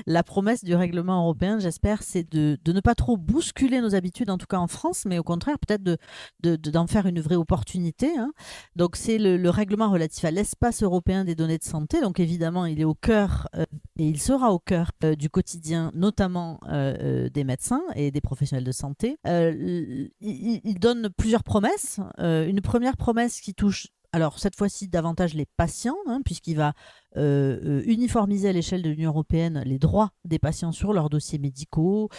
La promesse du règlement européen, j'espère, c'est de ne pas trop bousculer nos habitudes, en tout cas en France, mais au contraire, peut-être d'en faire une vraie opportunité, hein. Donc, c'est le règlement relatif à l'espace européen des données de santé. Donc, évidemment, il est au cœur et il sera au cœur du quotidien, notamment des médecins et des professionnels de santé. Il donne plusieurs promesses. Une première promesse qui touche alors cette fois-ci davantage les patients, hein, puisqu'il va uniformiser à l'échelle de l'Union européenne les droits des patients sur leurs dossiers médicaux,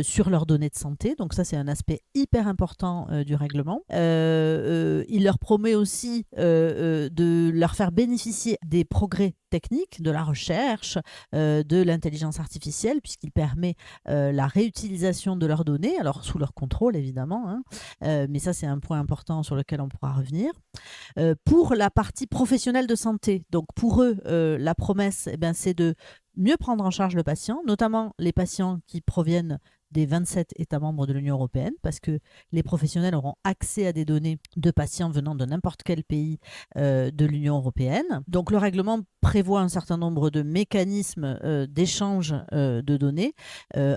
sur leurs données de santé. Donc ça, c'est un aspect hyper important du règlement. Il leur promet aussi de leur faire bénéficier des progrès techniques, de la recherche, de l'intelligence artificielle, puisqu'il permet la réutilisation de leurs données, alors sous leur contrôle évidemment, hein. Mais ça, c'est un point important sur lequel on pourra revenir. Pour la partie professionnelle de santé. Donc pour eux, la promesse, eh ben, c'est de mieux prendre en charge le patient, notamment les patients qui proviennent des 27 États membres de l'Union européenne, parce que les professionnels auront accès à des données de patients venant de n'importe quel pays de l'Union européenne. Donc le règlement prévoit un certain nombre de mécanismes d'échange de données.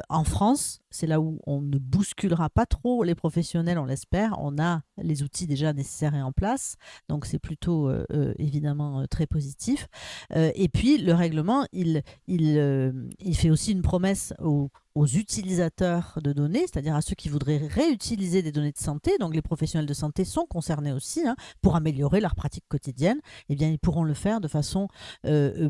En France, c'est là où on ne bousculera pas trop les professionnels, on l'espère. On a les outils déjà nécessaires et en place. Donc c'est plutôt évidemment très positif. Et puis le règlement, il fait aussi une promesse aux utilisateurs de données, c'est-à-dire à ceux qui voudraient réutiliser des données de santé. Donc les professionnels de santé sont concernés aussi, hein, pour améliorer leur pratique quotidienne. Eh bien, ils pourront le faire de façon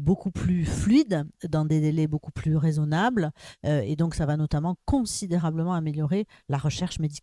beaucoup plus fluide, dans des délais beaucoup plus raisonnables. Et donc ça va notamment considérablement améliorer la recherche médicale.